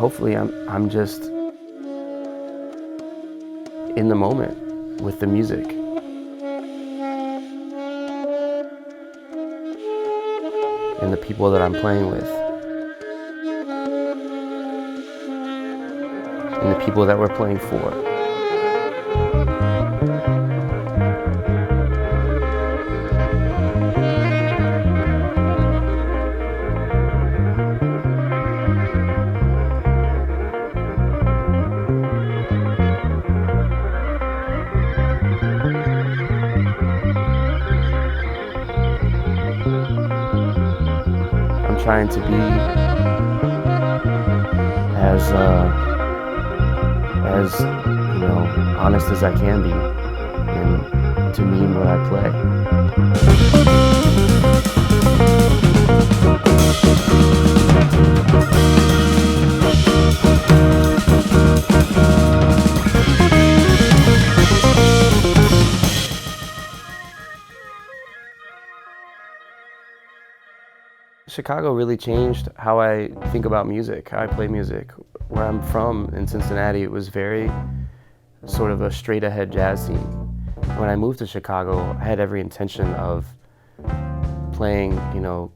hopefully I'm just in the moment with the music. And the people that I'm playing with. And the people that we're playing for. I'm trying to be as honest as I can be, and to mean what I play. Chicago really changed how I think about music, how I play music. Where I'm from in Cincinnati, it was very sort of a straight ahead jazz scene. When I moved to Chicago, I had every intention of playing,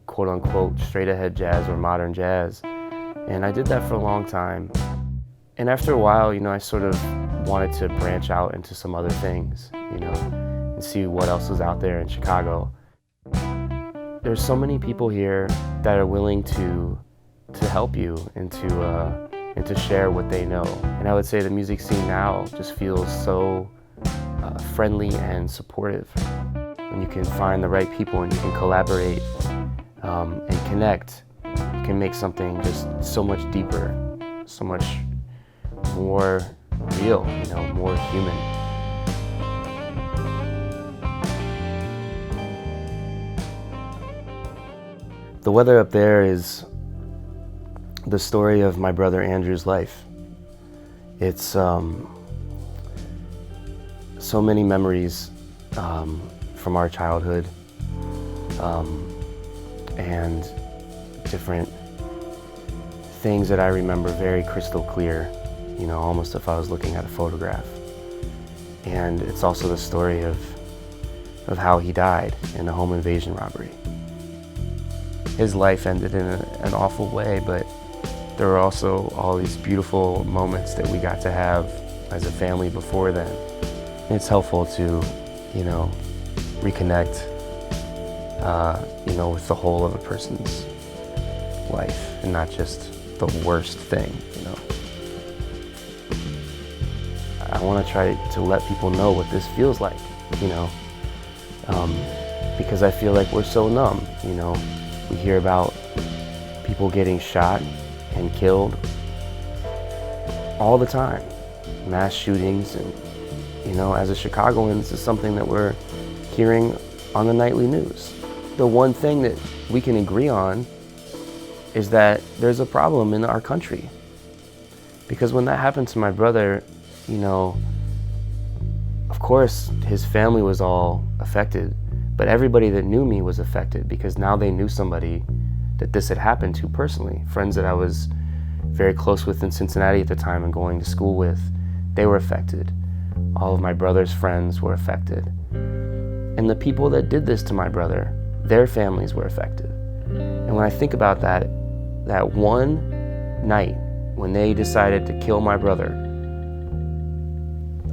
quote unquote, straight ahead jazz or modern jazz. And I did that for a long time. And after a while, I sort of wanted to branch out into some other things, and see what else was out there in Chicago. There's so many people here that are willing to help you and to share what they know. And I would say the music scene now just feels so friendly and supportive. When you can find the right people and you can collaborate and connect, you can make something just so much deeper, so much more real, more human. The weather up there is the story of my brother Andrew's life. It's so many memories from our childhood and different things that I remember very crystal clear, almost if I was looking at a photograph. And it's also the story of how he died in a home invasion robbery. His life ended in an awful way, but there were also all these beautiful moments that we got to have as a family before then. It's helpful to, reconnect, with the whole of a person's life and not just the worst thing, I want to try to let people know what this feels like, because I feel like we're so numb, We hear about people getting shot and killed all the time, mass shootings, and as a Chicagoan, this is something that we're hearing on the nightly news. The one thing that we can agree on is that there's a problem in our country. Because when that happened to my brother, of course his family was all affected, but everybody that knew me was affected because now they knew somebody that this had happened to personally. Friends that I was very close with in Cincinnati at the time and going to school with, they were affected. All of my brother's friends were affected. And the people that did this to my brother, their families were affected. And when I think about that one night when they decided to kill my brother,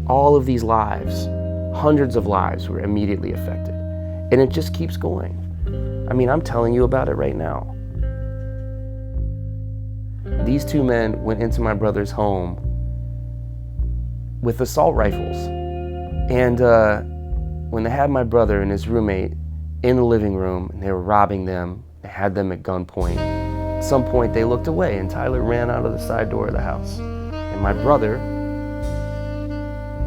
all of these lives, hundreds of lives were immediately affected. And it just keeps going. I'm telling you about it right now. These two men went into my brother's home with assault rifles. And when they had my brother and his roommate in the living room, and they were robbing them, they had them at gunpoint. At some point they looked away and Tyler ran out of the side door of the house. And my brother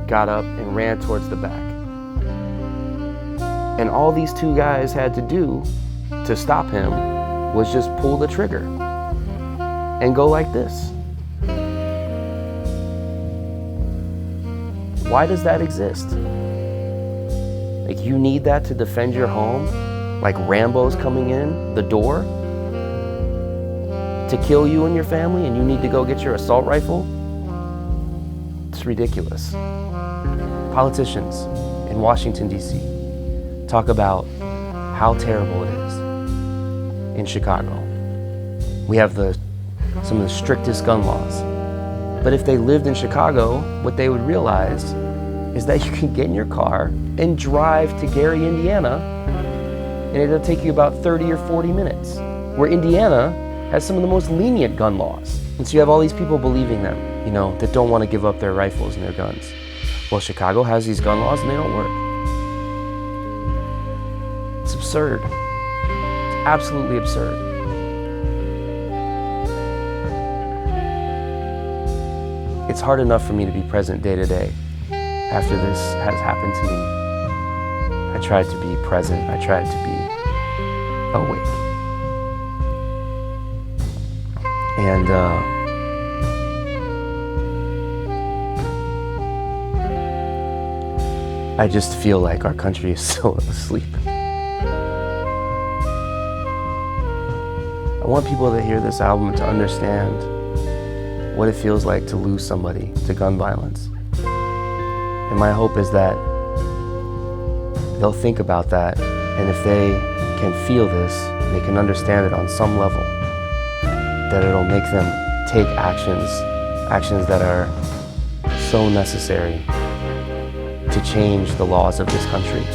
got up and ran towards the back. And all these two guys had to do to stop him was just pull the trigger and go like this. Why does that exist? Like, you need that to defend your home? Like Rambo's coming in the door? to kill you and your family, and you need to go get your assault rifle? It's ridiculous. Politicians in Washington, D.C. talk about how terrible it is in Chicago. We have some of the strictest gun laws. But if they lived in Chicago, what they would realize is that you can get in your car and drive to Gary, Indiana, and it'll take you about 30 or 40 minutes, where Indiana has some of the most lenient gun laws. And so you have all these people believing them, that don't want to give up their rifles and their guns. Well, Chicago has these gun laws and they don't work. It's absurd. It's absolutely absurd. It's hard enough for me to be present day to day after this has happened to me. I tried to be present. I tried to be awake. And I just feel like our country is still asleep. I want people that hear this album to understand what it feels like to lose somebody to gun violence. And my hope is that they'll think about that, and if they can feel this, they can understand it on some level, that it'll make them take actions that are so necessary to change the laws of this country.